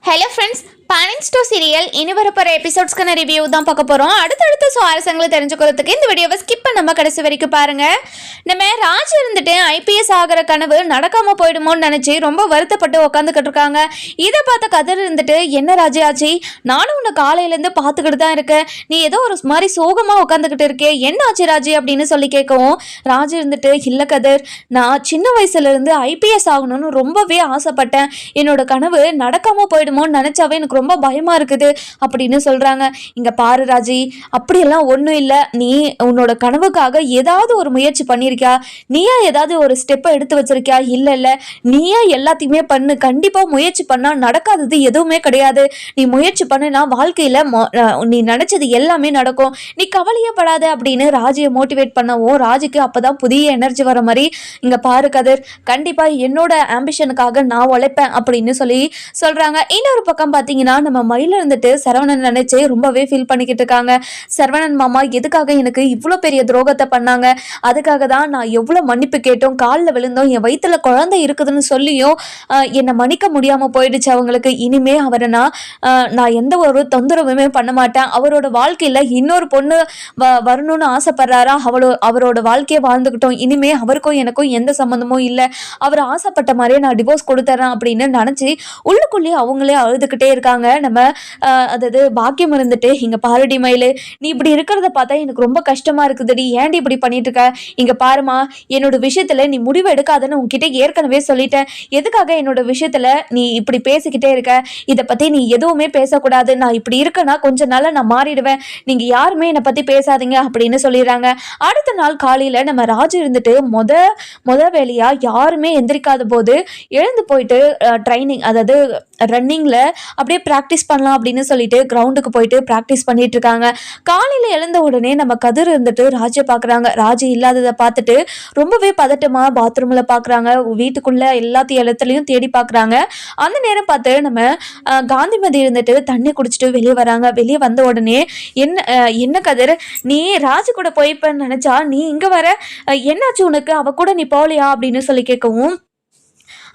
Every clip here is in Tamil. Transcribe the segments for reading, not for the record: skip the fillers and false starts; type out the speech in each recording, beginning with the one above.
Hello friends, parents two serial இனி வரப்போகிற எபிசோட்ஸ்க்கான ரிவ்யூ தான் பார்க்க போகிறோம். அடுத்தடுத்த சுவாரஸ்யங்களை தெரிஞ்சுக்கிறதுக்கு இந்த வீடியோவை ஸ்கிப் பண்ணாம கடைசி வரைக்கும் பாருங்கள். நம்ம ராஜ் இருந்துட்டு ஐபிஎஸ் ஆகிற கனவு நடக்காமல் போயிடுமோன்னு நினச்சி ரொம்ப வருத்தப்பட்டு உட்காந்துக்கிட்டு இருக்காங்க. இதை பார்த்த கதிர் இருந்துட்டு, என்ன ராஜி ஆச்சு, நானும் உன்னை காலையிலேருந்து பார்த்துக்கிட்டு தான் இருக்கேன், நீ ஏதோ ஒரு மாதிரி சோகமாக உட்காந்துக்கிட்டு இருக்கே, என்ன ஆச்சு ராஜி அப்படின்னு சொல்லி கேட்கவும், ராஜ் இருந்துட்டு, இல்லை கதிர், நான் சின்ன வயசுலேருந்து ஐபிஎஸ் ஆகணும்னு ரொம்பவே ஆசைப்பட்டேன், என்னோட கனவு நடக்காமல் போயிடுமோன்னு நினச்சாவே எனக்கு ரொம்ப பயமா இருக்குது அப்படின்னு சொல்றாங்க. இங்க பாரு ராஜி, அப்படியெல்லாம் ஒன்றும் இல்லை, நீ உன்னோட கனவுக்காக ஏதாவது ஒரு முயற்சி பண்ணியிருக்கியா, நீயா ஏதாவது ஒரு ஸ்டெப்பை எடுத்து வச்சிருக்கியா? இல்லை இல்லை, நீயா எல்லாத்தையுமே பண்ணு, கண்டிப்பா முயற்சி பண்ணா நடக்காதது எதுவுமே கிடையாது, நீ முயற்சி பண்ணுனா வாழ்க்கையில நீ நினைச்சது எல்லாமே நடக்கும், நீ கவலையே படாத அப்படின்னு ராஜியை மோட்டிவேட் பண்ணவும், ராஜிக்கு அப்பதான் புதிய எனர்ஜி வர மாதிரி, இங்க பாரு கதிர், கண்டிப்பா என்னோட ஆம்பிஷனுக்காக நான் உழைப்பேன் அப்படின்னு சொல்லி சொல்றாங்க. இன்னொரு பக்கம் பார்த்தீங்கன்னா, நம்ம மயில இருந்துட்டு சரவணன் நினைச்சு ரொம்பவே ஃபீல் பண்ணிக்கிட்டு இருக்காங்க. சரவணன் மாமா எதுக்காக எனக்கு இவ்வளோ பெரிய துரோகத்தை பண்ணாங்க, அதுக்காக தான் நான் எவ்வளோ மன்னிப்பு கேட்டோம், காலில் விழுந்தோம், என் வயிற்றுல குழந்தை இருக்குதுன்னு சொல்லியும் என்னை மன்னிக்க முடியாமல் போயிடுச்சு அவங்களுக்கு. இனிமே அவரை நான் எந்த ஒரு தொந்தரவுமே பண்ண மாட்டேன், அவரோட வாழ்க்கையில் இன்னொரு பொண்ணு வரணும்னு ஆசைப்படுறாரா, அவரோட வாழ்க்கையை வாழ்ந்துக்கிட்டோம், இனிமே அவருக்கும் எனக்கும் எந்த சம்மந்தமும் இல்லை, அவர் ஆசைப்பட்ட மாதிரியே நான் டிவோர்ஸ் கொடுத்துறேன் அப்படின்னு நினச்சி உள்ளுக்குள்ளேயே அவங்களே அழுதுகிட்டே இருக்காங்க. நம்ம அதாவது பாக்கியம் இருந்துட்டு, இங்க பாருடி மயிலு, நீ இப்படி இருக்கிறத பார்த்தா எனக்கு ரொம்ப கஷ்டமா இருக்குதுடி, ஏன்டி இப்படி பண்ணிட்டு இருக்க, இங்க பாருமா, என்னோட விஷயத்துல நீ முடிவு எடுக்காதன்னு உன்கிட்ட ஏற்கனவே சொல்லிட்டேன், எதுக்காக என்னோட விஷயத்துல நீ இப்படி பேசிக்கிட்டே இருக்க, இதை பத்தி நீ எதுவுமே பேசக்கூடாது, நான் இப்படி இருக்கேன்னா கொஞ்ச நாள்ல நான் மாறிடுவேன், நீங்க யாருமே என்னை பத்தி பேசாதீங்க அப்படின்னு சொல்லிடுறாங்க. அடுத்த நாள் காலையில நம்ம ராஜு இருந்துட்டு முத வேலையா யாருமே எந்திரிக்காத போது எழுந்து போயிட்டு ட்ரைனிங், அதாவது ரன்னிங்ல அப்படியே ப்ராக்டிஸ் பண்ணலாம் அப்படின்னு சொல்லிட்டு கிரவுண்டுக்கு போயிட்டு ப்ராக்டிஸ் பண்ணிட்டு இருக்காங்க. காலையில் எழுந்த உடனே நம்ம கதிர் இருந்துட்டு ராஜை பார்க்குறாங்க. ராஜு இல்லாததை பார்த்துட்டு ரொம்பவே பதட்டமா பாத்ரூமில் பார்க்குறாங்க, வீட்டுக்குள்ள எல்லாத்தையும் இடத்துலையும் தேடி பார்க்குறாங்க. அந்த நேரம் பார்த்து நம்ம காந்திமதி இருந்துட்டு தண்ணி குடிச்சிட்டு வெளியே வராங்க. வெளியே வந்த உடனே என்ன கதிர், நீ ராஜு கூட போய்ப்பன்னு நினைச்சா நீ இங்கே வர, என்னாச்சு உனக்கு, அவ கூட நீ போகலையா அப்படின்னு சொல்லி கேட்கவும்,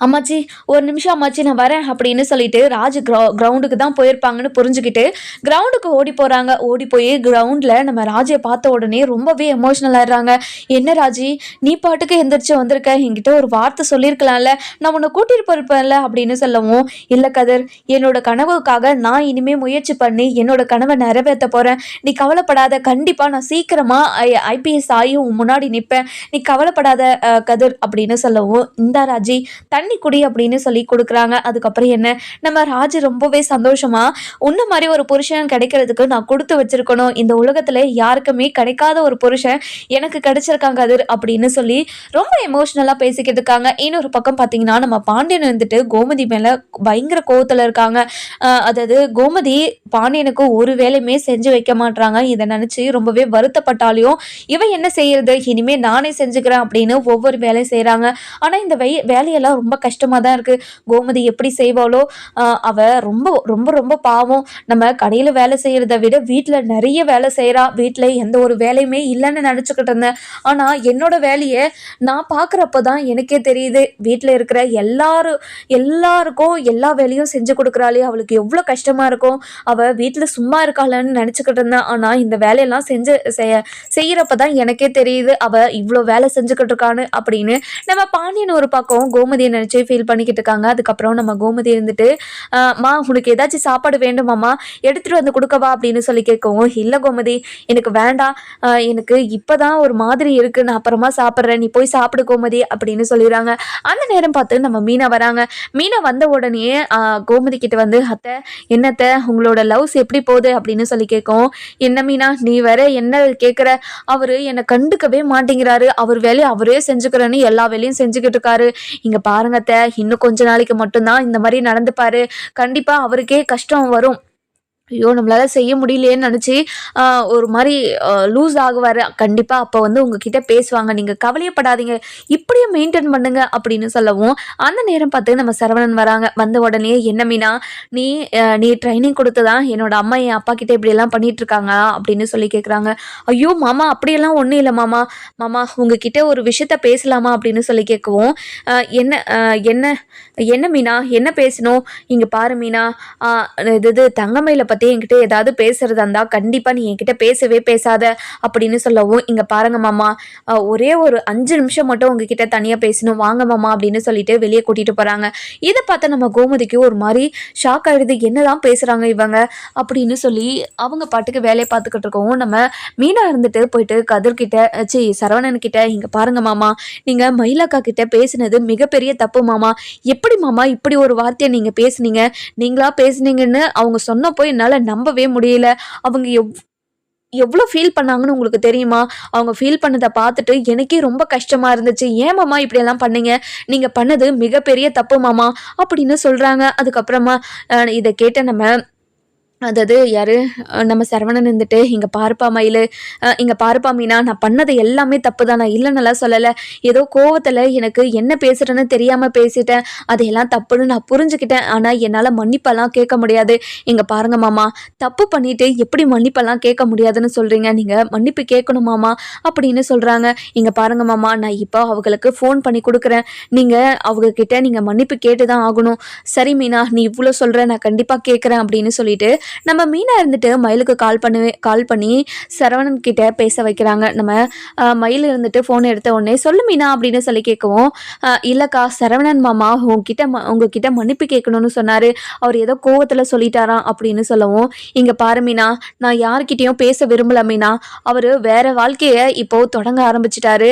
அம்மாச்சி ஒரு நிமிஷம் அம்மாச்சி நான் வரேன் அப்படின்னு சொல்லிட்டு ராஜு கிரவுண்டுக்கு தான் போயிருப்பாங்கன்னு புரிஞ்சுக்கிட்டு கிரவுண்டுக்கு ஓடி போகிறாங்க. ஓடி போய் கிரவுண்டில் நம்ம ராஜியை பார்த்த உடனே ரொம்பவே எமோஷ்னல் ஆயிடுறாங்க. என்ன ராஜி, நீ பாட்டுக்கு எந்திரிச்சு வந்திருக்க, என்கிட்ட ஒரு வார்த்தை சொல்லியிருக்கலாம்ல, நான் உன்னை கூட்டிகிட்டு போயிருப்பேன்ல அப்படின்னு சொல்லவும், இல்லை கதிர், என்னோட கனவுக்காக நான் இனிமேல் முயற்சி பண்ணி என்னோட கனவை நிறைவேற்ற போகிறேன், நீ கவலைப்படாத, கண்டிப்பாக நான் சீக்கிரமாக ஐபிஎஸ் ஆகி உன் முன்னாடி நிற்பேன், நீ கவலைப்படாத கதிர் அப்படின்னு சொல்லவும், இந்த ராஜி தண்ணி குடி அப்படின்னு சொல்லி கொடுக்குறாங்க. அதுக்கப்புறம் என்ன, நம்ம ராஜு ரொம்பவே சந்தோஷமா, உன்ன மாதிரி ஒரு புருஷன் கிடைக்கிறதுக்கு நான் கொடுத்து வச்சிருக்கணும், இந்த உலகத்துல யாருக்குமே கிடைக்காத ஒரு புருஷன் எனக்கு கிடைச்சிருக்காங்க கதிர் அப்படின்னு சொல்லி ரொம்ப எமோஷனலா பேசிக்கிட்டு இருக்காங்க. இன்னொரு பக்கம் பார்த்தீங்கன்னா, நம்ம பாண்டியன் வந்துட்டு கோமதி மேல பயங்கர கோவத்துல இருக்காங்க. அதாவது கோமதி பாண்டியனுக்கு ஒரு வேலையுமே செஞ்சு வைக்க மாட்டாங்க. இதை நினைச்சு ரொம்பவே வருத்தப்பட்டாலையும், இவன் என்ன செய்யறது, இனிமே நானே செஞ்சுக்கிறேன் அப்படின்னு ஒவ்வொரு வேலையும் செய்யறாங்க. ஆனா இந்த வேலையெல்லாம் ரொம்ப கஷ்டமாக தான் இருக்குது. கோமதி எப்படி செய்வாளோ, அவ ரொம்ப ரொம்ப ரொம்ப பாவம், நம்ம கடையில் வேலை செய்கிறத விட வீட்டில் நிறைய வேலை செய்கிறா, வீட்டில் எந்த ஒரு வேலையுமே இல்லைன்னு நினச்சிக்கிட்டு இருந்தேன், ஆனால் என்னோட வேலையை நான் பார்க்குறப்ப தான் எனக்கே தெரியுது, வீட்டில் இருக்கிற எல்லாருக்கும் எல்லா வேலையும் செஞ்சு கொடுக்குறாளே, அவளுக்கு எவ்வளோ கஷ்டமாக இருக்கும், அவள் வீட்டில் சும்மா இருக்காளன்னு நினச்சிக்கிட்டு இருந்தேன், ஆனால் இந்த வேலையெல்லாம் செய்கிறப்ப தான் எனக்கே தெரியுது அவள் இவ்வளோ வேலை செஞ்சுக்கிட்டு இருக்கான்னு அப்படின்னு நம்ம பாண்டியன் ஒரு பக்கம் கோமதியை நினச்சி ஃபீல் பண்ணிக்கிட்டு இருக்காங்க. அதுக்கப்புறம் நம்ம கோமதி இருந்துட்டு, மா உனக்கு ஏதாச்சும் சாப்பாடு வேண்டுமாம்மா, எடுத்துகிட்டு வந்து கொடுக்கவா அப்படின்னு சொல்லி கேட்கவும், இல்லை கோமதி எனக்கு வேண்டாம், எனக்கு இப்போதான் ஒரு மாதிரி இருக்குது, நான் அப்புறமா சாப்பிட்றேன், நீ போய் சாப்பிடு கோமதி அப்படின்னு சொல்லிடுறாங்க. அந்த நேரம் பார்த்து நம்ம மீனா வராங்க. மீனா வந்த உடனே கோமதி கிட்ட வந்து, அத்தை என்னத்தை உங்களோட லவ்ஸ் எப்படி போகுது அப்படின்னு சொல்லி கேட்கும். என்ன மீனா நீ வேற என்ன கேட்குற, அவரு என்னை கண்டுக்கவே மாட்டேங்கிறாரு, அவர் வேலையை அவரே செஞ்சுக்கிறேன்னு எல்லா வேலையும் செஞ்சுக்கிட்டு இருக்காரு, இங்க பாருங்க இன்னும் கொஞ்ச நாளைக்கு மட்டும்தான் இந்த மாதிரி நடந்துப்பாரு, கண்டிப்பா அவருக்கே கஷ்டம் வரும், ஐயோ! நம்மளால செய்ய முடியலையேன்னு நெனச்சு, ஒரு மாரி லூஸ் ஆகுவாரு. கண்டிப்பா அப்ப வந்து உங்ககிட்ட பேசுவாங்க. நீங்க கவலையப்படாதீங்க. இப்படியே மெயின்டெயின் பண்ணுங்க அப்படின்னு சொல்லவும், அந்த நேரம் பார்த்து நம்ம சரவணன் வராங்க. வந்த உடனே, "என்ன மீனா, நீ நீ ட்ரெய்னிங் குடுத்து தான் என்னோட அம்மா என் அப்பா கிட்ட இப்படியெல்லாம் பண்ணிட்டுருக்காங்களா?" அப்படின்னு சொல்லி கேட்குறாங்க. "ஐயோ! மாமா அப்படியெல்லாம் ஒண்ணும் இல்ல மாமா. மாமா உங்ககிட்ட ஒரு விஷயத்த பேசலாமா?" அப்படின்னு சொல்லி கேட்கவும், "அ என்ன என்ன என்ன மீனா? என்ன பேசணும்? இங்க பாரு மீனா, ஆ இது தங்கமயில பத்தி என்கிட்ட ஏதாவது பேசுறதா இருந்தா கண்டிப்பா நீ என்கிட்ட பேசவே பேசாத அப்படின்னு சொல்லவும், இங்க பாருங்க மாமா, ஒரே ஒரு 5 நிமிஷம் மட்டும் உங்ககிட்ட தனியா பேசணும் வாங்க மாமா அப்படின்னு சொல்லிட்டு வெளியே கூட்டிட்டு போறாங்க. இதை பார்த்து நம்ம கோமதிக்கு ஒரு மாதிரி ஷாக் ஆயிடுது. என்னதான் பேசுறாங்க இவங்க அப்படின்னு சொல்லி அவங்க பாட்டுக்கு வேலையை பார்த்துக்கிட்டு இருக்கவும், நம்ம மீனா இருந்துட்டு போயிட்டு கதிர்கிட்ட சரவணன் கிட்ட, இங்க பாருங்க மாமா, நீங்க மயிலாக்கா கிட்ட பேசினது மிகப்பெரிய தப்பு மாமா. எப்படி மாமா இப்படி ஒரு வார்த்தையை நீங்க பேசுனீங்க? நீங்களா பேசுனீங்கன்னு அவங்க சொன்னப்போ என்னால நம்பவே முடியல. அவங்க எவ்ளோ ஃபீல் பண்ணாங்கன்னு உங்களுக்கு தெரியுமா? அவங்க ஃபீல் பண்ணத பார்த்துட்டு எனக்கே ரொம்ப கஷ்டமா இருந்துச்சு. "ஏன் மாமா இப்படியெல்லாம் பண்ணீங்க? நீங்க பண்ணது மிகப்பெரிய தப்பு மாமா" அப்படின்னு சொல்றாங்க. அதுக்கப்புறமா இத கேட்ட நம்ம அதாவது யாரு நம்ம சரவணன் இருந்துட்டு, "இங்க பாருப்பா மயிலு, இங்க பாருப்பா மீனா, நான் பண்ணது எல்லாமே தப்பு தான். நான் இல்லன்னுலாம் சொல்லல. ஏதோ கோவத்துல எனக்கு என்ன பேசுறேன்னு தெரியாம பேசிட்டேன். அதையெல்லாம் தப்புன்னு நான் புரிஞ்சுக்கிட்டேன். ஆனா என்னால மன்னிப்பெல்லாம் கேட்க முடியாது. இங்க பாருங்க மாமா, தப்பு பண்ணிட்டு எப்படி மன்னிப்பெல்லாம் கேட்க முடியாதுன்னு சொல்றீங்க? நீங்க மன்னிப்பு கேட்கணும் மாமா" அப்படின்னு சொல்றாங்க. "இங்க பாருங்க மாமா, நான் இப்போ அவங்களுக்கு ஃபோன் பண்ணி குடுக்குறேன். நீங்க அவங்க கிட்ட நீங்க மன்னிப்பு கேட்டு தான் ஆகணும்." "சரி மீனா, நீ இவ்ளோ சொல்ற, நான் கண்டிப்பா கேட்குறேன்" அப்படின்னு சொல்லிட்டு நம்ம மீனா இருந்துட்டு மயிலுக்கு கால் பண்ணி சரவணன் கிட்ட பேச வைக்கிறாங்க. நம்ம மயில் இருந்துட்டு ஃபோன் எடுத்த உடனே, "சொல்லு மீனா" அப்படின்னு சொல்லி கேட்கவும், இல்லக்கா சரவணன் மாமா உங்ககிட்ட மன்னிப்பு கேட்கணும்னு சொன்னாரு. அவர் ஏதோ கோவத்துல சொல்லிட்டாராம் அப்படின்னு சொல்லவும், "இங்க பாரு மீனா, நான் யார்கிட்டயும் பேச விரும்பல மீனா. அவரு வேற வாழ்க்கைய இப்போ தொடங்க ஆரம்பிச்சுட்டாரு.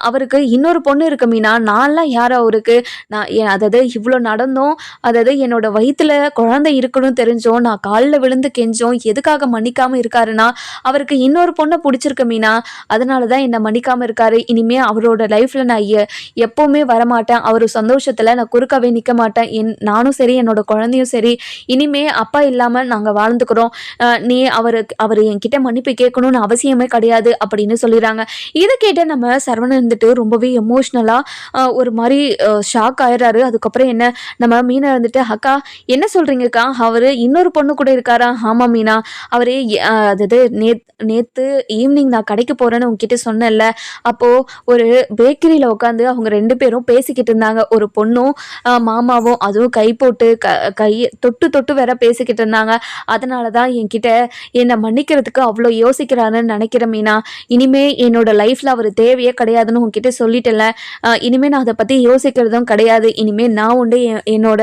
அவருக்கு இன்னொரு பொண்ணு இருக்கு மீனா. நான்லாம் யாரு அவருக்கு? அதாவது இவ்ளோ நடந்தும், அதாவது என்னோட வயித்துல குழந்தை இருக்குன்னு தெரிஞ்சும் நான் கால்ல விழுந்து கெஞ்சோம் எதுக்காக மன்னிக்காம இருக்காருன்னா, அவருக்கு இன்னொரு பொண்ண புடிச்சிருக்கு மீனா. அதனால தான் என்ன மன்னிக்காம இருக்காரு. இனிமே அவரோட லைஃப்ல நான் எப்பவுமே வரமாட்டேன். அவரு சந்தோஷத்துல நான் குறுக்கவே நிக்க மாட்டேன். நானும் சரி, என்னோட குழந்தையும் சரி, இனிமே அப்பா இல்லாம நாங்க வாழ்ந்துக்கிறோம். நீ அவரு என்கிட்ட மன்னிப்பு கேட்கணும்னு அவசியமே கிடையாது அப்படின்னு சொல்லிறாங்க. இத கேட்ட நம்ம சரவணன் இருந்துட்டு ரொம்பவே எமோஷனலா ஒரு மாரி ஷாக் ஆயிடுறாரு. அதுக்கப்புறம் என்ன, நம்ம மீனா இருந்துட்டு, "அக்கா என்ன சொல்றீங்கக்கா? அவரு இன்னொரு பொண்ணு கூட இருக்காரா?" "ஆமா மீனா. அவரு அதாவது நேத்து ஈவினிங் நான் கடைக்கு போறேன்னு உன்கிட்ட சொன்னேன்ல. அப்போ ஒரு பேக்கரியில உட்காந்து அவங்க 2 பேரும் பேசிக்கிட்டு இருந்தாங்க. ஒரு பொண்ணும் மாமாவும். அதுவும் கை போட்டு கைய தொட்டு தொட்டு வேற பேசிக்கிட்டு இருந்தாங்க. அதனால தான் என்கிட்ட என்ன மன்னிக்கிறதுக்கு அவ்ளோ யோசிக்கிறாருன்னு நெனைக்கிறேன் மீனா. இனிமே என்னோட லைஃப்ல அவரு தேவையே கிடையாதுன்னு உன்கிட்ட சொல்லிட்டேன்ல. இனிமே நான் அத பத்தி யோசிக்கிறதும் கிடையாது. இனிமே நான் உண்டு. என்னோட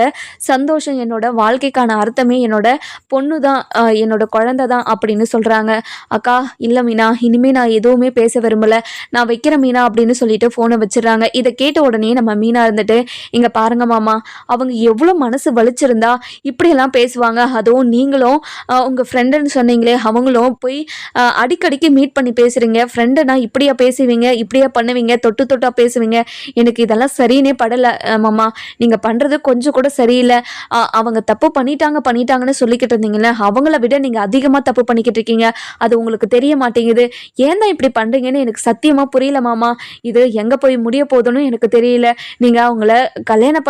சந்தோஷம், என்னோட வாழ்க்கைக்கான அர்த்தமே என்னோட பொண்ணு தான், என்னோட குழந்தை தான் அப்படின்னு சொல்றாங்க. "அக்கா இல்ல மீனா, இனிமே நான் எதுவுமே பேச விரும்பல. நான் வைக்கிறேன் மீனா" அப்படின்னு சொல்லிட்டு ஃபோனை வச்சிடுறாங்க. இதை கேட்ட உடனே நம்ம மீனா இருந்துட்டு, "இங்க பாருங்க மாமா, அவங்க எவ்வளோ மனசு வலிச்சிருந்தா இப்படியெல்லாம் பேசுவாங்க. அதுவும் நீங்களும் உங்க ஃப்ரெண்டுன்னு சொன்னீங்களே, அவங்களும் போய் அடிக்கடிக்கு மீட் பண்ணி பேசுறீங்க. ஃப்ரெண்டுனா இப்படியா பேசுவீங்க, இப்படியா பண்ணுவீங்க, தொட்டு தொட்டா பேசுவீங்க. எனக்கு இதெல்லாம் சரின்னே படல மாமா. நீங்க பண்றது கொஞ்சம் கூட சரியில்ல. அவங்க தப்பு பண்ணிட்டாங்கன்னு சொல்லிக்கிட்டு இருந்தீங்கல்ல, அவங்கள விட நீங்க அதிகமா தப்பு பண்ணிக்கிட்டு இருக்கீங்க. அது உங்களுக்கு தெரிய மாட்டேங்குது. ஏன் தான் இப்படி பண்றீங்கன்னு எனக்கு சத்தியமா புரியல மாமா. இது எங்க போய் முடிய போதுன்னு எனக்கு தெரியல. நீங்க அவங்கள கல்யாணம்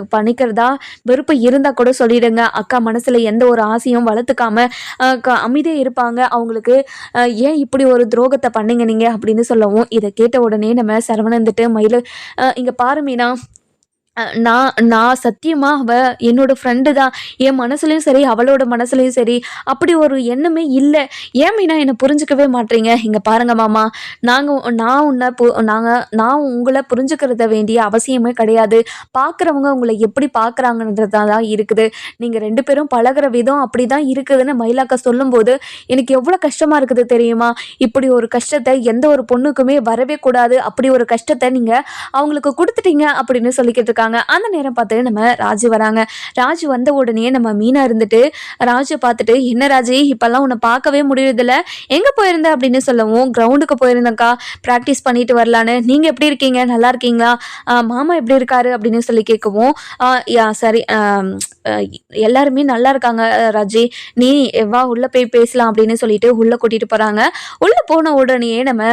பண்ணிக்கிறதா வெறுப்பு இருந்தா கூட சொல்லிடுங்க. அக்கா மனசுல எந்த ஒரு ஆசையும் வளர்த்துக்காம அமைதியா இருப்பாங்க. அவங்களுக்கு ஏன் இப்படி ஒரு துரோகத்தை பண்ணீங்க நீங்க அப்படின்னு சொல்லவும், இதை கேட்ட உடனே நம்ம சரவணன் வந்துட்டு, மயிலு இங்க பாரு மீனா, நான் நான் சத்தியமா அவ என்னோட ஃப்ரெண்டு தான். என் மனசுலயும் சரி, அவளோட மனசுலயும் சரி, அப்படி ஒரு எண்ணமே இல்ல. ஏன் மீனா என்ன புரிஞ்சுக்கவே மாட்றீங்க? இங்க பாருங்க மாமா, நாங்க நான் உன்ன பு நாங்க நான் உங்கள புரிஞ்சுக்கிறத வேண்டிய அவசியமே கிடையாது. பார்க்குறவங்க உங்கள எப்படி பார்க்குறாங்கன்றதா தான் இருக்குது. நீங்க 2 பேரும் பழகுற விதம் அப்படிதான் இருக்குதுன்னு மயிலாக்கா சொல்லும்போது, எனக்கு எவ்வளோ கஷ்டமா இருக்குது தெரியுமா? இப்படி ஒரு கஷ்டத்த எந்த ஒரு பொண்ணுக்குமே வரவே கூடாது. அப்படி ஒரு கஷ்டத்த நீங்க அவங்களுக்கு குடுத்துட்டீங்க அப்படின்னு சொல்லிக்கிட்டு இருக்காங்க. இருக்காங்க. அந்த நேரம் பார்த்து நம்ம ராஜு வராங்க. ராஜு வந்த உடனே நம்ம மீனா இருந்துட்டு ராஜை பார்த்துட்டு, "என்ன ராஜி, இப்போல்லாம் உன்னை பார்க்கவே முடியறதில்ல, எங்கே போயிருந்த?" அப்படின்னு சொல்லவும், "கிரவுண்டுக்கு போயிருந்தேங்க்கா, ப்ராக்டிஸ் பண்ணிட்டு வரலான்னு. நீங்கள் எப்படி இருக்கீங்க, நல்லா இருக்கீங்களா? மாமா எப்படி இருக்காரு?" அப்படின்னு சொல்லி கேட்கவும், சரி, எல்லாருமே நல்லா இருக்காங்க ராஜி, நீ வா உள்ளே போய் பேசலாம்" அப்படின்னு சொல்லிட்டு உள்ளே கூட்டிகிட்டு போகிறாங்க. உள்ளே போன உடனேயே நம்ம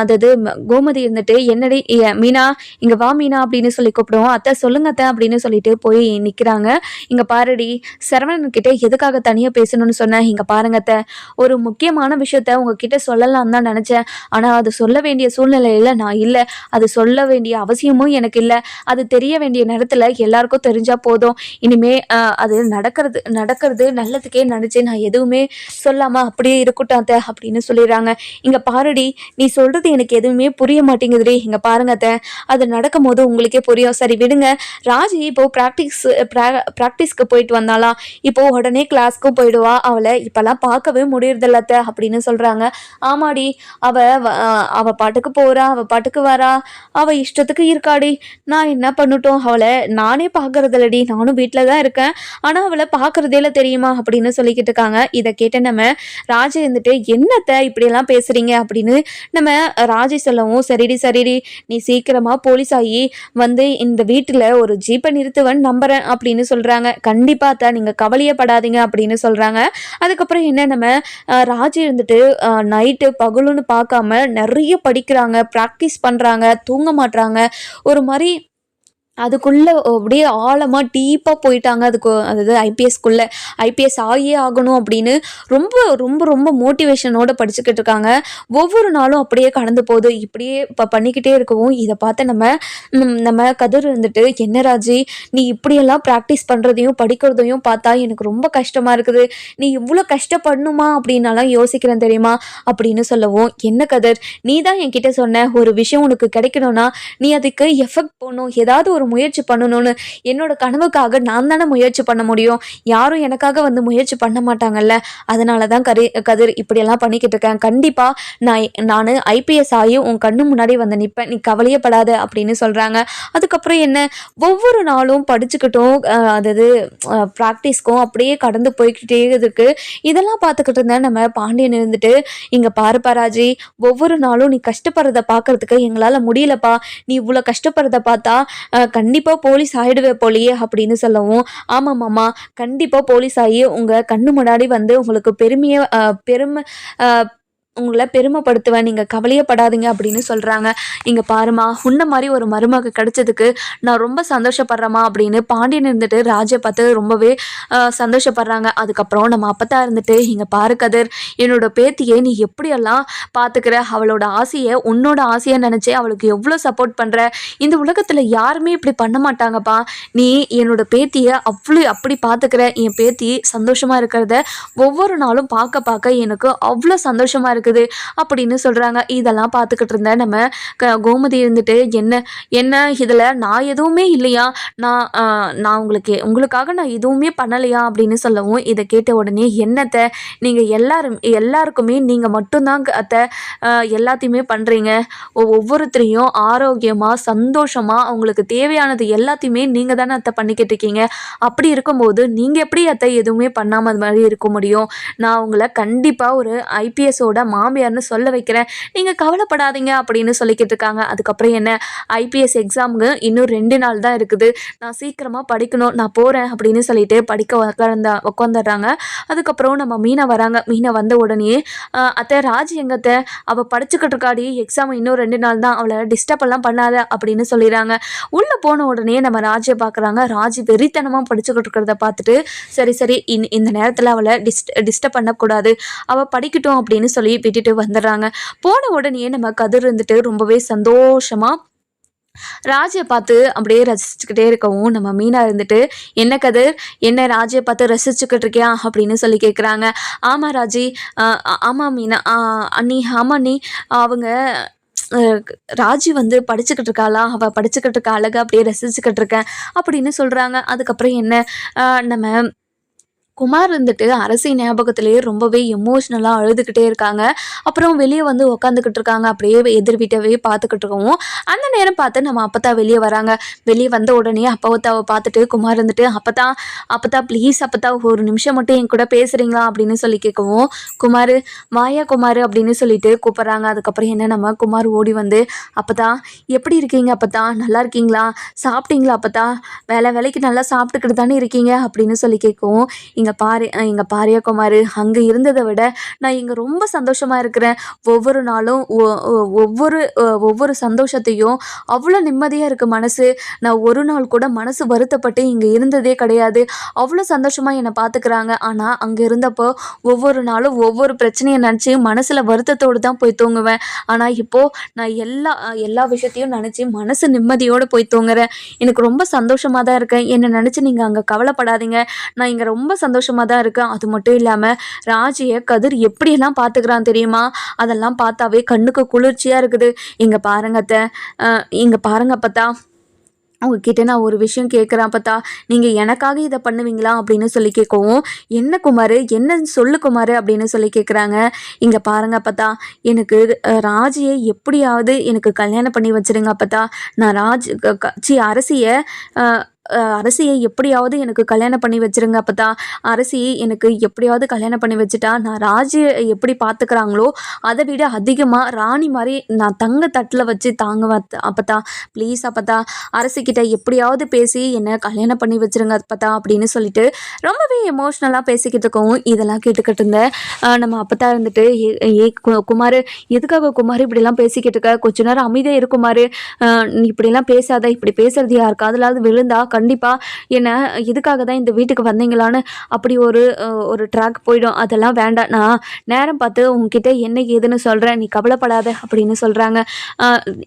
அதாவது கோமதி இருந்துட்டு, "என்னடி மீனா, இங்கே வா மீனா" அப்படின்னு சொல்லி கூப்பிடுவோம். "அத்தை சொல்லுங்க அத்தை" அப்படின்னு சொல்லிட்டு போய் நிற்கிறாங்க. "இங்கே பாருடி, சரவணன்கிட்ட எதுக்காக தனியாக பேசணும்னு சொன்னேன், இங்கே பாருங்க அத்தை, ஒரு முக்கியமான விஷயத்த உங்ககிட்ட சொல்லலாம் தான் நினச்சேன். ஆனால் அது சொல்ல வேண்டிய சூழ்நிலையில் நான் இல்லை, அது சொல்ல வேண்டிய அவசியமும் எனக்கு இல்லை. அது தெரிய வேண்டிய நேரத்தில் எல்லாருக்கும் தெரிஞ்சால் போதும். இனிமே அது நடக்கிறது நல்லதுக்கே நினச்சி நான் எதுவுமே சொல்லாமல் அப்படியே இருக்கட்டும் அத்தை" அப்படின்னு சொல்லிடுறாங்க. "இங்கே பாருடி, நீ சொல்கிறது எனக்கு எதுவுமே புரிய மாட்டேங்குதுடி. இங்கே பாருங்க அத்தை, அது நடக்கும்போது உங்களுக்கே புரியும். சரி விடுங்க, ராஜி இப்போது ப்ராக்டிஸ்க்கு போயிட்டு வந்தாலாம், இப்போது உடனே கிளாஸ்க்கும் போயிடுவா, அவளை இப்போல்லாம் பார்க்கவே முடியறதில்ல அத்தை" அப்படின்னு சொல்கிறாங்க. "ஆமாடி, அவள் பாட்டுக்கு போகிறா, அவள் பாட்டுக்கு வரா, அவள் இஷ்டத்துக்கு இருக்காடி, நான் என்ன பண்ணட்டும், அவளை நானே பார்க்கறதில்லடி, நானும் வீட்டில் தான் இருக்கேன், ஆனால் அவளை பார்க்குறதே இல்லை தெரியுமா" அப்படின்னு சொல்லிக்கிட்டு இருக்காங்க. இதை கேட்ட நம்ம ராஜி இருந்துட்டு, "என்னத்தை இப்படியெல்லாம் பேசுகிறீங்க" அப்படின்னு நம்ம ராஜி சொல்லவும், சரிடி, நீ சீக்கிரமாக போலீஸ் ஆகி வந்து இந்த வீட்டில் ஒரு ஜீப்பை நிறுத்துவன் நம்புறேன்" அப்படின்னு சொல்கிறாங்க. "கண்டிப்பாக தான், நீங்கள் கவலையே படாதீங்க" அப்படின்னு சொல்கிறாங்க. அதுக்கப்புறம் என்ன, நம்ம ராஜி இருந்துட்டு நைட்டு பகலுன்னு பார்க்காம நிறைய படிக்கிறாங்க, ப்ராக்டிஸ் பண்ணுறாங்க, தூங்க மாட்றாங்க. ஒரு மாதிரி அதுக்குள்ளே அப்படியே ஆழமாக டீப்பாக போயிட்டாங்க. அதாவது ஐபிஎஸ் ஆகியே ஆகணும் அப்படின்னு ரொம்ப ரொம்ப ரொம்ப மோட்டிவேஷனோடு படிச்சுக்கிட்டு இருக்காங்க. ஒவ்வொரு நாளும் அப்படியே கடந்து போகுது. இப்படியே இப்போ பண்ணிக்கிட்டே இருக்கவும் இதை பார்த்து நம்ம கதிர் இருந்துட்டு, "என்ன ராஜி, நீ இப்படியெல்லாம் ப்ராக்டிஸ் பண்ணுறதையும் படிக்கிறதையும் பார்த்தா எனக்கு ரொம்ப கஷ்டமாக இருக்குது. நீ இவ்வளோ கஷ்டப்படணுமா அப்படின்னாலாம் யோசிக்கிறேன் தெரியுமா" அப்படின்னு சொல்லவும், "என்ன கதிர், நீ தான் என்கிட்ட சொன்ன, ஒரு விஷயம் உனக்கு கிடைக்கணும்னா நீ அதுக்கு எஃபெக்ட் போடணும், ஏதாவது ஒரு முயற்சி பண்ணணும்னு. என்னோட கனவுக்காக நான் தானே முயற்சி பண்ண முடியும், யாரும் எனக்காக வந்து முயற்சி பண்ண மாட்டாங்கல்ல. அதனால தான் கதிர் இப்படியெல்லாம் பண்ணிக்கிட்டு இருக்கேன். கண்டிப்பாக நான் ஐபிஎஸ் ஆகி உன் கண்ணு முன்னாடி வந்து நிற்பேன், நீ கவலையே படாத" அப்படின்னு சொல்கிறாங்க. அதுக்கப்புறம் என்ன, ஒவ்வொரு நாளும் படிச்சுக்கிட்டும் அதாவது ப்ராக்டிஸ்க்கும் அப்படியே கடந்து போய்கிட்டே இருக்கு. இதெல்லாம் பார்த்துக்கிட்டு இருந்தேன் நம்ம பாண்டியன் இருந்துட்டு, "இங்கே பாருப்பா ராஜி, ஒவ்வொரு நாளும் நீ கஷ்டப்படுறத பார்க்கறதுக்கு எங்களால் முடியலப்பா, நீ இவ்வளோ கஷ்டப்படுறத பார்த்தா கண்டிப்பாக போலீஸ் ஆகிடுவே போலியே" அப்படின்னு சொல்லவும், "ஆமாம் மாமா, கண்டிப்பாக போலீஸ் ஆகி உங்கள் கண்ணு முன்னாடி வந்து உங்களுக்கு உங்களை பெருமைப்படுத்துவேன், நீங்கள் கவலையே படாதீங்க" அப்படின்னு சொல்கிறாங்க. "இங்கே பாருமா, உன்ன மாதிரி ஒரு மருமக கிடைச்சதுக்கு நான் ரொம்ப சந்தோஷப்படுறேம்மா" அப்படின்னு பாண்டியன் இருந்துட்டு ராஜை பார்த்து ரொம்பவே சந்தோஷப்படுறாங்க. அதுக்கப்புறம் நம்ம அப்பத்தா இருந்துட்டு, "இங்கே பாரு கதிர், என்னோட பேத்தியை நீ எப்படியெல்லாம் பார்த்துக்கிற, அவளோட ஆசையை உன்னோட ஆசையை நினச்சி அவளுக்கு எவ்வளோ சப்போர்ட் பண்ணுற, இந்த உலகத்தில் யாருமே இப்படி பண்ண மாட்டாங்கப்பா. நீ என்னோட பேத்தியை அப்படி பார்த்துக்கிற, என் பேத்தி சந்தோஷமாக இருக்கிறத ஒவ்வொரு நாளும் பார்க்க எனக்கு அவ்வளோ சந்தோஷமாக இருக்குது" அப்படின்னு சொல்கிறாங்க. இதெல்லாம் பார்த்துக்கிட்டு இருந்த நம்ம கோமதி இருந்துட்டு, என்ன இதில் நான் எதுவுமே இல்லையா, நான் உங்களுக்காக நான் எதுவுமே பண்ணலையா அப்படின்னு சொல்லவும், இதை கேட்ட உடனே, "என்னத்தை, நீங்கள் எல்லாருக்குமே நீங்கள் மட்டும்தான் அத்தை எல்லாத்தையுமே பண்ணுறீங்க, ஒவ்வொருத்தரையும் ஆரோக்கியமாக சந்தோஷமாக அவங்களுக்கு தேவையானது எல்லாத்தையுமே நீங்கள் தானே அத்தை பண்ணிக்கிட்டு இருக்கீங்க. அப்படி இருக்கும்போது நீங்கள் எப்படி அத்தை எதுவுமே பண்ணாமல் அது மாதிரி இருக்க முடியும்? நான் உங்களை கண்டிப்பாக ஒரு ஐபிஎஸோட மாமியார்னு சொல்ல வைக்கிறேன், நீங்கள் கவலைப்படாதீங்க" அப்படின்னு சொல்லிக்கிட்டு இருக்காங்க. அதுக்கப்புறம் என்ன, ஐபிஎஸ் எக்ஸாமுக்கு இன்னும் 2 நாள் தான் இருக்குது, நான் சீக்கிரமாக படிக்கணும், நான் போகிறேன் அப்படின்னு சொல்லிட்டு படிக்க உட்காந்துடுறாங்க. அதுக்கப்புறம் நம்ம மீனா வராங்க. மீனா வந்த உடனே, "அத்தை, ராஜி எங்கத்தை, அவள் படிச்சுக்கிட்டு இருக்காடி, எக்ஸாம் இன்னும் 2 நாள் தான், அவளை டிஸ்டர்ப் எல்லாம் பண்ணாத" அப்படின்னு சொல்லிடுறாங்க. உள்ளே போன உடனே நம்ம ராஜியை பார்க்குறாங்க. ராஜி வெறித்தனமாக படிச்சுக்கிட்டு இருக்கிறத பார்த்துட்டு, சரி இந்த நேரத்தில் அவளை டிஸ்டர்ப் பண்ணக்கூடாது, அவள் படிக்கட்டும் அப்படின்னு சொல்லி விட்டுட்டு வந்துடுறாங்க. போன உடனே நம்ம கதிர் இருந்துட்டு ரொம்பவே சந்தோஷமாக ராஜியை பார்த்து அப்படியே ரசிச்சுக்கிட்டே இருக்கவும், நம்ம மீனா இருந்துட்டு, "என்ன கதிர், என்ன ராஜியை பார்த்து ரசிச்சுக்கிட்டு இருக்கியா" அப்படின்னு சொல்லி கேட்குறாங்க. "ஆமாம் ராஜி, ஆமாம் மீனா, அண்ணி, ஆமாம் அண்ணி, அவங்க ராஜி வந்து படிச்சுக்கிட்டு இருக்காளா, அவள் படிச்சுக்கிட்டு இருக்கா அழகா, அப்படியே ரசிச்சுக்கிட்டு இருக்கேன்" அப்படின்னு சொல்கிறாங்க. அதுக்கப்புறம் என்ன, நம்ம குமார் இருந்துட்டு அரசி ஞாபகத்திலேயே ரொம்பவே எமோஷ்னலாக அழுதுகிட்டே இருக்காங்க. அப்புறம் வெளியே வந்து உக்காந்துக்கிட்டு இருக்காங்க. அப்படியே எதிர் வீட்டவே பார்த்துக்கிட்டு இருக்கவும் அந்த நேரம் பார்த்து நம்ம அப்பத்தா வெளியே வராங்க. வெளியே வந்த உடனே அப்பத்தாவை பார்த்துட்டு குமார் இருந்துட்டு அப்பத்தா அப்பத்தா ப்ளீஸ் அப்பத்தா ஒரு நிமிஷம் மட்டும் என் கூட பேசுகிறீங்களா அப்படின்னு சொல்லி கேட்கவும் குமார் வாயா குமார் அப்படின்னு சொல்லிட்டு கூப்பிட்றாங்க. அதுக்கப்புறம் என்ன நம்ம குமார் ஓடி வந்து அப்பத்தா எப்படி இருக்கீங்க அப்பத்தா நல்லா இருக்கீங்களா சாப்பிட்டீங்களா அப்பத்தா வேலைக்கு நல்லா சாப்பிட்டுக்கிட்டு தானே இருக்கீங்க அப்படின்னு சொல்லி கேட்கவும் இங்கே பாரியா குமார் அங்கே இருந்ததை விட நான் இங்கே ரொம்ப சந்தோஷமாக இருக்கிறேன். ஒவ்வொரு நாளும் ஒவ்வொரு சந்தோஷத்தையும் அவ்வளோ நிம்மதியாக இருக்குது மனசு. நான் ஒரு நாள் கூட மனசு வருத்தப்பட்டு இங்கே இருந்ததே கிடையாது. அவ்வளோ சந்தோஷமாக என்னை பார்த்துக்கிறாங்க. ஆனால் அங்கே இருந்தப்போ ஒவ்வொரு நாளும் ஒவ்வொரு பிரச்சனையை நினச்சி மனசில் வருத்தத்தோடு தான் போய் தூங்குவேன். ஆனால் இப்போது நான் எல்லா விஷயத்தையும் நினச்சி மனசு நிம்மதியோடு போய் தூங்குறேன். எனக்கு ரொம்ப சந்தோஷமாக தான் இருக்கேன். என்னை நினச்சி நீங்கள் அங்கே கவலைப்படாதீங்க. நான் இங்கே ரொம்ப சந்தோஷமாக தான் இருக்கேன். அது மட்டும் இல்லாமல் ராஜியை கதிர் எப்படியெல்லாம் பார்த்துக்கிறான் தெரியுமா? அதெல்லாம் பார்த்தாவே கண்ணுக்கு குளிர்ச்சியாக இருக்குது. இங்கே பாருங்க அத்தை, இங்கே பாருங்க அப்பத்தா, உங்ககிட்ட நான் ஒரு விஷயம் கேட்குறேன் அப்பத்தா, நீங்கள் எனக்காக இதை பண்ணுவீங்களா அப்படின்னு சொல்லி கேட்கவும் என்ன குமார் என்னன்னு சொல்லு குமார் அப்படின்னு சொல்லி கேட்குறாங்க. இங்கே பாருங்க அப்பத்தா, எனக்கு ராஜியை எப்படியாவது எனக்கு கல்யாணம் பண்ணி வச்சிருங்க அப்பத்தா. நான் அரசியை எப்படியாவது எனக்கு கல்யாணம் பண்ணி வச்சிருங்க அப்பத்தா. அரசி எனக்கு எப்படியாவது கல்யாணம் பண்ணி வச்சுட்டா நான் ராஜியை எப்படி பார்த்துக்கிறாங்களோ அதை விட அதிகமாக ராணி மாதிரி நான் தங்க தட்டில் வச்சு தாங்குவேன் அப்பத்தா. ப்ளீஸ் அப்பத்தா, அரசிக்கிட்ட எப்படியாவது பேசி என்னை கல்யாணம் பண்ணி வச்சிருங்க அப்பத்தா அப்படின்னு சொல்லிட்டு ரொம்பவே எமோஷ்னலாக பேசிக்கிட்டு இருக்கவும் இதெல்லாம் கேட்டுக்கிட்டு இருந்தேன். நம்ம அப்பத்தா இருந்துட்டு குமார் எதுக்காக குமார் இப்படிலாம் பேசிக்கிட்டு இருக்க, கொஞ்ச நேரம் அமைதியாக இரு குமார், இப்படிலாம் பேசாத, இப்படி பேசுறது யார் காதுலாவது விழுந்தா கண்டிப்பாக என்ன இதுக்காக தான் இந்த வீட்டுக்கு வந்தீங்களான்னு அப்படி ஒரு ட்ராக் போயிடும். அதெல்லாம் வேண்டாம், நான் நேரம் பார்த்து உங்ககிட்ட என்ன ஏதுன்னு சொல்கிறேன், நீ கவலைப்படாத அப்படின்னு சொல்கிறாங்க.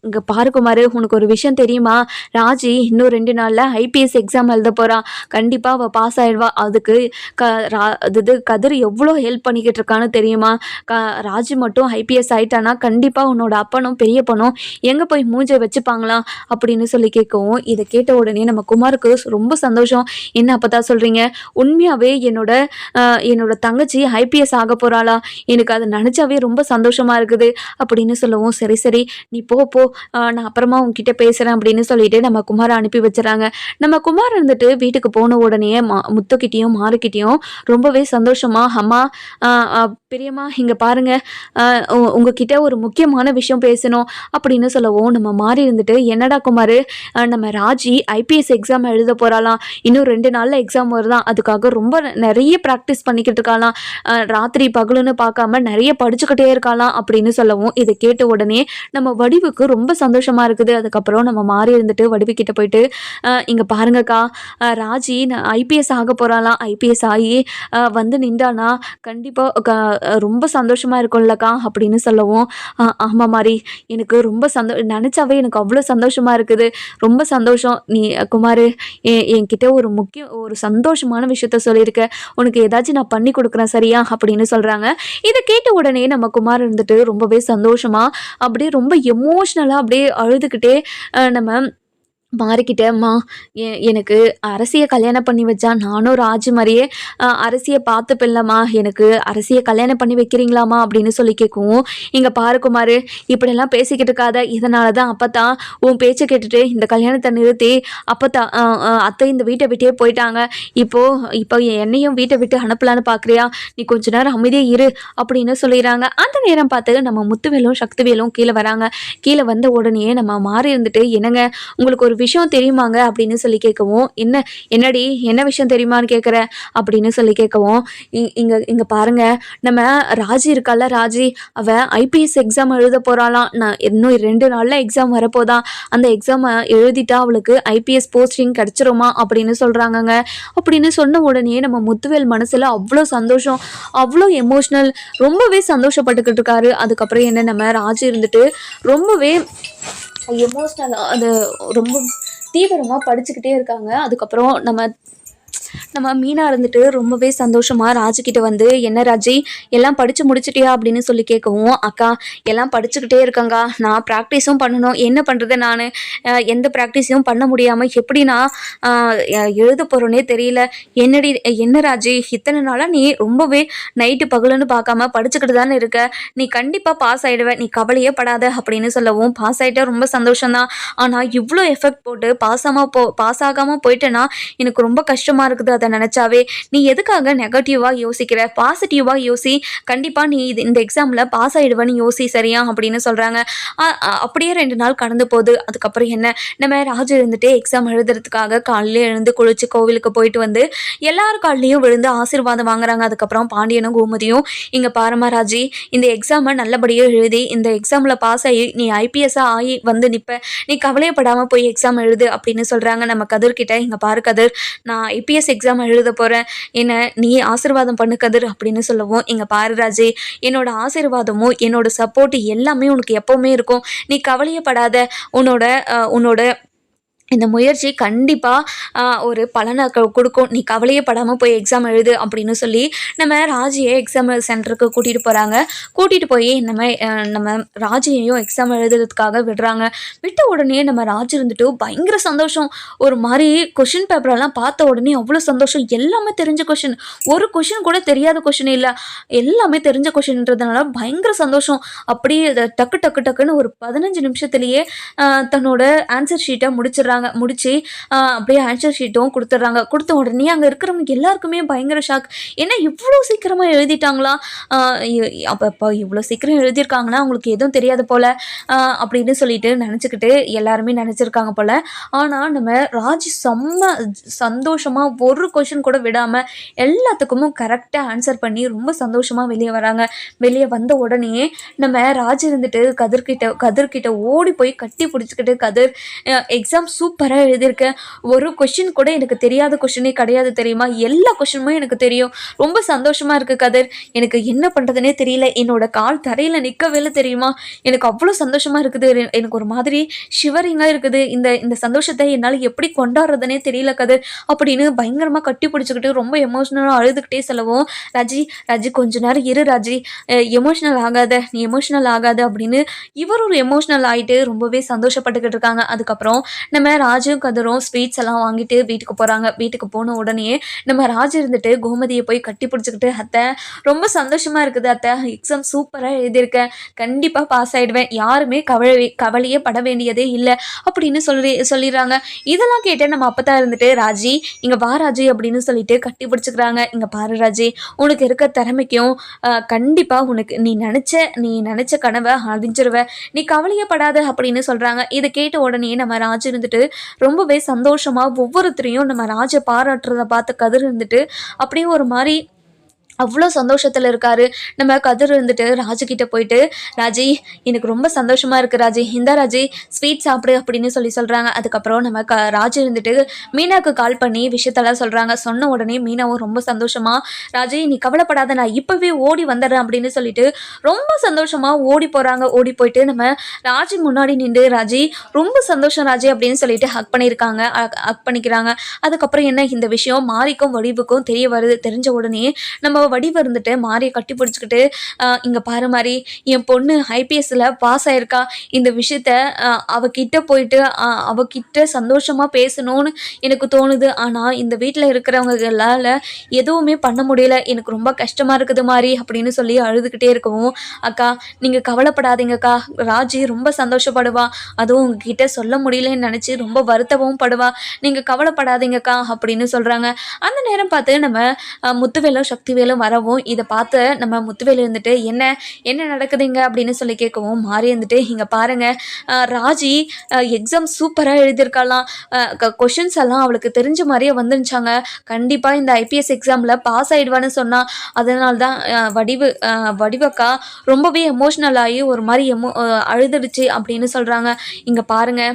இங்கே பாருக்குமாரு, உனக்கு ஒரு விஷயம் தெரியுமா? ராஜி இன்னும் 2 நாளில் ஐபிஎஸ் எக்ஸாம் எழுத போகிறான். கண்டிப்பாக அவள் பாஸ் ஆகிடுவா. அதுக்கு கதிர் எவ்வளோ ஹெல்ப் பண்ணிக்கிட்டு இருக்கான்னு தெரியுமா? ராஜி மட்டும் ஐபிஎஸ் ஆகிட்டானா கண்டிப்பாக உன்னோட அப்பனும் பெரியப்பனும் எங்கே போய் மூஞ்சை வச்சுப்பாங்களா அப்படின்னு சொல்லி கேட்கவும் இதை கேட்ட உடனே நம்ம குமாருக்கு ரொம்ப சந்தோஷம். என்ன அப்பதான் சொல்கிறீங்க? உண்மையாகவே என்னோட தங்கச்சி ஐபிஎஸ் ஆக போகிறாளா? எனக்கு அதை நினச்சாவே ரொம்ப சந்தோஷமாக இருக்குது அப்படின்னு சொல்லவும் சரி நீ போ, நான் அப்புறமா உங்ககிட்ட பேசுகிறேன் அப்படின்னு சொல்லிட்டு நம்ம குமாரை அனுப்பி வச்சுறாங்க. நம்ம குமார் இருந்துட்டு வீட்டுக்கு போன உடனே முத்துக்கிட்டேயும் மாருக்கிட்டேயும் ரொம்பவே சந்தோஷமா அம்மா பெரியம்மா இங்கே பாருங்க, உங்ககிட்ட ஒரு முக்கியமான விஷயம் பேசணும் அப்படின்னு சொல்லவும் நம்ம மாறி இருந்துட்டு என்னடா குமார், நம்ம ராஜி ஐபிஎஸ் எக்ஸாம் எழுத போகிறாளாம். இன்னும் 2 நாளில் எக்ஸாம் வருதான். அதுக்காக ரொம்ப நிறைய ப்ராக்டிஸ் பண்ணிக்கிட்டு இருக்காளாம். ராத்திரி பகலுன்னு பார்க்காம நிறைய படிச்சுக்கிட்டே இருக்காளாம் அப்படின்னு சொல்லவும் இதை கேட்ட உடனே நம்ம வடிவுக்கு ரொம்ப சந்தோஷமாக இருக்குது. அதுக்கப்புறம் நம்ம மாறி இருந்துட்டு வடிவுக்கிட்ட போயிட்டு இங்கே பாருங்கக்கா, ராஜி ஐபிஎஸ் ஆக போகிறாளாம். ஐபிஎஸ் ஆகி வந்து நின்றானா கண்டிப்பாக ரொம்ப சந்தோஷமாக இருக்கும்லக்கா அப்படின்னு சொல்லவும் ஆமாம் மாதிரி எனக்கு ரொம்ப நினச்சாவே எனக்கு அவ்வளோ சந்தோஷமாக இருக்குது. ரொம்ப சந்தோஷம். நீ குமார் என்கிட்ட ஒரு சந்தோஷமான விஷயத்த சொல்லியிருக்க, உனக்கு ஏதாச்சும் நான் பண்ணி கொடுக்குறேன் சரியா அப்படின்னு சொல்கிறாங்க. இதை கேட்ட உடனே நம்ம குமார் இருந்துட்டு ரொம்பவே சந்தோஷமாக அப்படியே ரொம்ப எமோஷ்னலாக அப்படியே அழுதுகிட்டே நம்ம மாறிக்கிட்டேம்மா, எனக்கு அரசியை கல்யாணம் பண்ணி வச்சா நானும் ராஜு மாதிரியே அரசியை பார்த்துப்பில்லம்மா, எனக்கு அரசியை கல்யாணம் பண்ணி வைக்கிறீங்களாம்மா அப்படின்னு சொல்லி கேட்கவும் இங்கே பாருக்குமார் இப்படியெல்லாம் பேசிக்கிட்டு இருக்காத, இதனால தான் அப்பத்தான் உன் பேச்சை கேட்டுட்டு இந்த கல்யாணத்தை நிறுத்தி அத்தை இந்த வீட்டை விட்டே போயிட்டாங்க. இப்போ என்னையும் வீட்டை விட்டு அனுப்பலான்னு பார்க்குறியா? நீ கொஞ்ச நேரம் அமைதியாக இரு அப்படின்னு சொல்லிடுறாங்க. அந்த நேரம் பார்த்து நம்ம முத்துவேலும் சக்திவேலும் கீழே வராங்க. கீழே வந்த உடனே நம்ம மாறி இருந்துட்டு என்னங்க உங்களுக்கு ஒரு விஷயம் தெரியுமாங்க அப்படின்னு சொல்லி கேட்கவும் என்னடி என்ன விஷயம் தெரியுமான்னு கேட்குற அப்படின்னு சொல்லி கேட்கவும் இங்க பாருங்க, நம்ம ராஜி இருக்கால, ராஜி அவ ஐபிஎஸ் எக்ஸாம் எழுத போறாளாம். நான் இன்னும் 2 நாள்ல எக்ஸாம் வரப்போதான். அந்த எக்ஸாம் எழுதிட்டா அவளுக்கு ஐபிஎஸ் போஸ்டிங் கிடைச்சிருமா அப்படின்னு சொல்றாங்கங்க. அப்படின்னு சொன்ன உடனே நம்ம முத்துவேல் மனசுல அவ்வளோ சந்தோஷம், அவ்வளோ எமோஷ்னல், ரொம்பவே சந்தோஷப்பட்டுக்கிட்டு இருக்காரு. அதுக்கப்புறம் என்ன நம்ம ராஜி இருந்துட்டு ரொம்பவே எமோஷ்னலாக அது ரொம்ப தீவிரமாக படிச்சுக்கிட்டே இருக்காங்க. அதுக்கப்புறம் நம்ம நம்ம மீனா இருந்துட்டு ரொம்பவே சந்தோஷமாக ராஜுக்கிட்ட வந்து, என்ன ராஜி எல்லாம் படித்து முடிச்சிட்டியா அப்படின்னு சொல்லி கேட்கவும், அக்கா எல்லாம் படிச்சுக்கிட்டே இருக்கேங்க்கா, நான் ப்ராக்டிஸும் பண்ணணும், என்ன பண்ணுறது நான் எந்த ப்ராக்டிஸையும் பண்ண முடியாமல் எப்படி நான் எழுத போகிறோன்னே தெரியல. என்னடி என்ன ராஜி இத்தனை நாளாக நீ ரொம்பவே நைட்டு பகலுன்னு பார்க்காம படிச்சுக்கிட்டு தானே இருக்க, நீ கண்டிப்பாக பாஸ் ஆகிடுவ, நீ கவலையே படாத அப்படின்னு சொல்லவும், பாஸ் ஆகிட்டா ரொம்ப சந்தோஷம்தான், ஆனால் இவ்வளோ எஃபெக்ட் போட்டு பாஸ் ஆகாமல் போயிட்டேன்னா எனக்கு ரொம்ப கஷ்டமாக இருக்குது அதை நினச்சாவே. நீ எதுக்காக நெகட்டிவாக யோசிக்கிற, பாசிட்டிவாக யோசி, கண்டிப்பாக நீ இந்த எக்ஸாமில் பாஸ் ஆகிடுவேன்னு யோசி சரியா அப்படின்னு சொல்கிறாங்க. அப்படியே 2 நாள் கடந்து போகுது. அதுக்கப்புறம் என்ன, நம்ம ராஜு இருந்துட்டு எக்ஸாம் எழுதுறதுக்காக காலையில் எழுந்து குளிச்சு கோவிலுக்கு போயிட்டு வந்து எல்லார் காலையும் விழுந்து ஆசீர்வாதம் வாங்குறாங்க. அதுக்கப்புறம் பாண்டியனும் கோமதியும், இங்கே பாரமா ராஜி, இந்த எக்ஸாமை நல்லபடியாக எழுதி இந்த எக்ஸாமில் பாஸ் ஆகி நீ ஐபிஎஸ்ஸாக ஆகி வந்து நிற்ப, நீ கவலையப்படாமல் போய் எக்ஸாம் எழுது அப்படின்னு சொல்கிறாங்க. நம்ம கதிர்கிட்ட, இங்கே பாரு கதிர், நான் ஐபிஎஸ் எக்ஸாம் எழுத போகிறேன், என்ன நீ ஆசீர்வாதம் பண்ணு கதிர் அப்படின்னு சொல்லவும், இங்கே பாரு ராஜி, என்னோட ஆசீர்வாதமும் என்னோட சப்போர்ட் எல்லாமே உனக்கு எப்போவுமே இருக்கும், நீ கவலையப்படாத, உன்னோட இந்த முயற்சி கண்டிப்பாக ஒரு பலனை கொடுக்கும், நீ கவலையே படாமல் போய் எக்ஸாம் எழுது அப்படின்னு சொல்லி நம்ம ராஜியை எக்ஸாம் சென்டருக்கு கூட்டிகிட்டு போகிறாங்க. கூட்டிகிட்டு போய் நம்ம ராஜியையும் எக்ஸாம் எழுதுறதுக்காக விடுறாங்க. விட்ட உடனே நம்ம ராஜி இருந்துட்டு பயங்கர சந்தோஷம், ஒரு மாதிரி கொஷின் பேப்பரெல்லாம் பார்த்த உடனே அவ்வளோ சந்தோஷம். எல்லாமே தெரிஞ்ச கொஷின், ஒரு கொஷின் கூட தெரியாத கொஷின் இல்லை, எல்லாமே தெரிஞ்ச கொஷின்ன்றதுனால பயங்கர சந்தோஷம். அப்படியே டக்கு டக்கு டக்குன்னு ஒரு 15 நிமிஷத்துலேயே தன்னோட ஆன்சர் ஷீட்டை முடிச்சிடுறாங்க. முடிச்சு அப்படியே ஆன்சர் ஷீட்டும் கொடுத்துட்றாங்க. கொடுத்த உடனே அங்கே இருக்கிறவங்க எல்லாருக்குமே பயங்கர ஷாக், ஏன்னா இவ்வளோ சீக்கிரமாக எழுதிட்டாங்களா, அப்போ இவ்வளோ சீக்கிரம் எழுதியிருக்காங்கன்னா அவங்களுக்கு எதுவும் தெரியாது போல் அப்படின்னு சொல்லிட்டு நினச்சிக்கிட்டு எல்லாருமே நினச்சிருக்காங்க போல். ஆனால் நம்ம ராஜி செம்ம சந்தோஷமாக ஒரு கொஷின் கூட விடாமல் எல்லாத்துக்குமே கரெக்டாக ஆன்சர் பண்ணி ரொம்ப சந்தோஷமாக வெளியே வராங்க. வெளியே வந்த உடனே நம்ம ராஜி இருந்துட்டு கதிர்கிட்ட ஓடி போய் கட்டி பிடிச்சிக்கிட்டு, கதிர் எக்ஸாம் சூப்பராக எழுதியிருக்கேன், ஒரு கொஷின் கூட எனக்கு தெரியாத கொஷினே கிடையாது தெரியுமா, எல்லா கொஷினுமே எனக்கு தெரியும், ரொம்ப சந்தோஷமாக இருக்குது கதிர், எனக்கு என்ன பண்ணுறதுனே தெரியல, என்னோட கால் தரையில் நிற்கவே தெரியுமா, எனக்கு அவ்வளோ சந்தோஷமாக இருக்குது, எனக்கு ஒரு மாதிரி ஷிவரிங்காக இருக்குது, இந்த சந்தோஷத்தை என்னால் எப்படி கொண்டாடுறதுனே தெரியல கதிர் அப்படின்னு பயங்கரமாக கட்டி பிடிச்சிக்கிட்டு ரொம்ப எமோஷ்னலாக அழுதுகிட்டே செல்லவும், ராஜி கொஞ்ச நேரம் இரு ராஜி, நீ எமோஷ்னல் ஆகாத அப்படின்னு இவர் ஒரு எமோஷ்னல் ஆகிட்டு ரொம்பவே சந்தோஷப்பட்டுக்கிட்டு இருக்காங்க. அதுக்கப்புறம் நம்ம ராஜும் கதிரும் ஸ்வீட்ஸ் எல்லாம் வாங்கிட்டு வீட்டுக்கு போகிறாங்க. வீட்டுக்கு போன உடனே நம்ம ராஜு இருந்துட்டு கோமதியை போய் கட்டி பிடிச்சிக்கிட்டு, அத்தை ரொம்ப சந்தோஷமாக இருக்குது அத்தை, எக்ஸாம் சூப்பராக எழுதியிருக்கேன், கண்டிப்பாக பாஸ் ஆகிடுவேன், யாருமே கவலையே பட வேண்டியதே இல்லை அப்படின்னு சொல்லிடுறாங்க. இதெல்லாம் கேட்டு நம்ம அப்போ தான் இருந்துட்டு, ராஜி இங்கே வா ராஜி அப்படின்னு சொல்லிட்டு கட்டி பிடிச்சிக்கிறாங்க. இங்கே பாரு ராஜி, உனக்கு இருக்க திறமைக்கும் கண்டிப்பாக உனக்கு நீ நினச்ச கனவை அடைஞ்சிருவ, நீ கவலையே படாத அப்படின்னு சொல்கிறாங்க. இதை கேட்ட உடனே நம்ம ராஜு இருந்துட்டு ரொம்பவே சந்தோஷமா ஒவ்வொருத்தரையும் நம்ம ராஜை பாராட்டுறத பார்த்து கதிர் இருந்துட்டு அப்படியே ஒரு மாதிரி அவ்வளோ சந்தோஷத்தில் இருக்காரு. நம்ம கதிர் இருந்துட்டு ராஜுக்கிட்ட போயிட்டு, ராஜி எனக்கு ரொம்ப சந்தோஷமாக இருக்குது ராஜி, இந்த ராஜி ஸ்வீட் சாப்பிடு அப்படின்னு சொல்கிறாங்க. அதுக்கப்புறம் நம்ம ராஜு இருந்துட்டு மீனாவுக்கு கால் பண்ணி விஷயத்தெல்லாம் சொல்கிறாங்க. சொன்ன உடனே மீனாவும் ரொம்ப சந்தோஷமாக, ராஜி நீ கவலைப்படாத, நான் இப்போவே ஓடி வந்துடுறேன் அப்படின்னு சொல்லிட்டு ரொம்ப சந்தோஷமாக ஓடி போகிறாங்க. ஓடி போயிட்டு நம்ம ராஜி முன்னாடி நின்று, ராஜி ரொம்ப சந்தோஷம் ராஜி அப்படின்னு சொல்லிட்டு ஹக் பண்ணிக்கிறாங்க. அதுக்கப்புறம் என்ன, இந்த விஷயம் மாரிக்கும் வடிவுக்கும் தெரிஞ்ச உடனே நம்ம வடிவ இருந்துட்டு மாரியை கட்டி பிடிச்சிக்கிட்டு, இங்கே பாரு மாதிரி என் பொண்ணு ஐபிஎஸ்ல பாஸ் ஆயிருக்கா, இந்த விஷயத்த அவகிட்ட போயிட்டு அவகிட்ட சந்தோஷமாக பேசணும்னு எனக்கு தோணுது, ஆனால் இந்த வீட்டில் இருக்கிறவங்களால எதுவுமே பண்ண முடியல, எனக்கு ரொம்ப கஷ்டமாக இருக்குது மாதிரி அப்படின்னு சொல்லி அழுதுகிட்டே இருக்கவும், அக்கா நீங்கள் கவலைப்படாதீங்கக்கா, ராஜி ரொம்ப சந்தோஷப்படுவா, அதுவும் உங்ககிட்ட சொல்ல முடியலன்னு நினச்சி ரொம்ப வருத்தவும் படுவா, நீங்கள் கவலைப்படாதீங்கக்கா அப்படின்னு சொல்கிறாங்க. அந்த நேரம் பார்த்து நம்ம முத்துவேலும் சக்திவேலும் வரவும், இதை பார்த்து நம்ம முத்துவேலு இருந்துட்டு என்ன நடக்குதுங்க அப்படின்னு சொல்லி கேட்கவும், மாறி இருந்துட்டு இங்கே பாருங்கள், ராஜி எக்ஸாம் சூப்பராக எழுதியிருக்கலாம், கொஷின்ஸ் எல்லாம் அவளுக்கு தெரிஞ்ச மாதிரியே வந்துருச்சாங்க, கண்டிப்பாக இந்த ஐபிஎஸ் எக்ஸாமில் பாஸ் ஆகிடுவான்னு சொன்னால், அதனால தான் வடிவக்கா ரொம்பவே எமோஷ்னல் ஆகி ஒரு மாதிரி அழுதுடுச்சு அப்படின்னு சொல்கிறாங்க. இங்கே பாருங்கள்,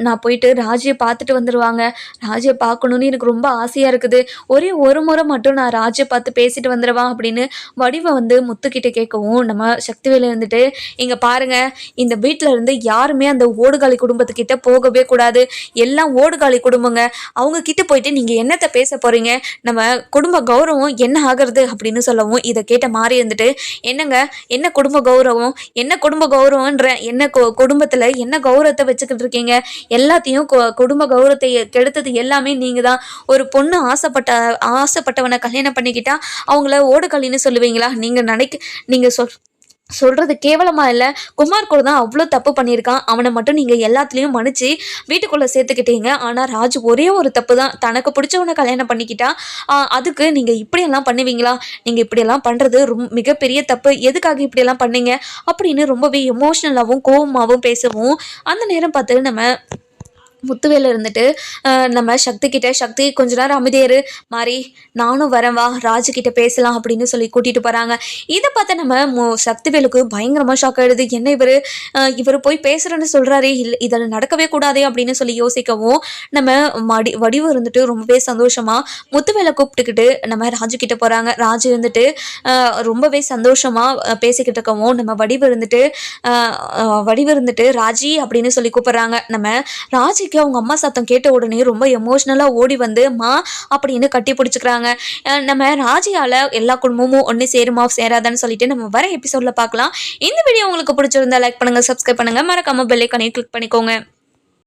நான் போயிட்டு ராஜியை பார்த்துட்டு வந்துடுவாங்க, ராஜியை பார்க்கணுன்னு எனக்கு ரொம்ப ஆசையாக இருக்குது, ஒரே ஒரு முறை மட்டும் நான் ராஜியை பார்த்து பேசிட்டு வந்துடவா அப்படின்னு வடிவை வந்து முத்துக்கிட்ட கேட்கவும் நம்ம சக்திவேல் இருந்துட்டு இங்கே பாருங்க, இந்த வீட்டில் இருந்து யாருமே அந்த ஓடுகாலி குடும்பத்துக்கிட்ட போகவே கூடாது, எல்லாம் ஓடுகாலி குடும்பங்க, அவங்க கிட்ட போயிட்டு நீங்கள் என்னத்தை பேச போகிறீங்க, நம்ம குடும்ப கௌரவம் என்ன ஆகிறது அப்படின்னு சொல்லவும் இதை கேட்ட மாதிரி இருந்துட்டு என்னங்க என்ன குடும்ப கௌரவம், என்ன குடும்ப கௌரவன்ற என்ன குடும்பத்தில் என்ன கௌரவத்தை வச்சுக்கிட்டு இருக்கீங்க, எல்லாத்தையும் குடும்ப கௌரவத்தை கெடுத்தது எல்லாமே நீங்கள் தான். ஒரு பொண்ணு ஆசைப்பட்டவனை கல்யாணம் பண்ணிக்கிட்டா அவங்கள ஓடுகாலின்னு சொல்லுவீங்களா? நீங்கள் சொல்கிறது கேவலமாக இல்லை, குமார் கூட தான் அவ்வளோ தப்பு பண்ணியிருக்கான், அவனை மட்டும் நீங்கள் எல்லாத்துலேயும் மன்னிச்சு வீட்டுக்குள்ளே சேர்த்துக்கிட்டீங்க. ஆனால் ராஜு ஒரே ஒரு தப்பு தான், தனக்கு பிடிச்சவனை கல்யாணம் பண்ணிக்கிட்டா அதுக்கு நீங்கள் இப்படியெல்லாம் பண்ணுவீங்களா? நீங்கள் இப்படியெல்லாம் பண்ணுறது மிகப்பெரிய தப்பு, எதுக்காக இப்படியெல்லாம் பண்ணீங்க அப்படின்னு ரொம்பவே எமோஷ்னலாகவும் கோபமாகவும் பேசவும் அந்த நேரம் பார்த்து நம்ம முத்துவேல இருந்துட்டு நம்ம சக்தி கொஞ்ச நேரம் அமைதியாரு மாறி, நானும் வரேன் வா, ராஜுக்கிட்ட பேசலாம் அப்படின்னு சொல்லி கூட்டிகிட்டு போகிறாங்க. இதை பார்த்து நம்ம சக்திவேலுக்கு பயங்கரமாக ஷாக் ஆகிடுது. என்ன இவர் போய் பேசுகிறேன்னு சொல்கிறாரே, இல்லை இதில் நடக்கவே கூடாதே அப்படின்னு சொல்லி யோசிக்கவும் நம்ம வடிவு இருந்துட்டு ரொம்பவே சந்தோஷமாக முத்துவேலை கூப்பிட்டுக்கிட்டு நம்ம ராஜுக்கிட்ட போகிறாங்க. ராஜு இருந்துட்டு ரொம்பவே சந்தோஷமாக பேசிக்கிட்டு இருக்கவும் நம்ம வடிவு இருந்துட்டு ராஜி அப்படின்னு சொல்லி கூப்பிட்றாங்க. நம்ம ராஜி அவங்க அம்மா சத்தம் கேட்ட உடனே ரொம்ப எமோஷ்னலா ஓடி வந்து மா அப்படின்னு கட்டி பிடிச்சிக்கிறாங்க. நம்ம ராஜியால எல்லா குடும்பமும் ஒன்று சேருமா சேராதான்னு சொல்லிட்டு நம்ம வர எபிசோட்ல பார்க்கலாம். இந்த வீடியோ உங்களுக்கு பிடிச்சிருந்தா லைக் பண்ணுங்க, சப்ஸ்கிரைப் பண்ணுங்க, மறக்காம பெல் ஐகானை கிளிக் பண்ணிக்கோங்க.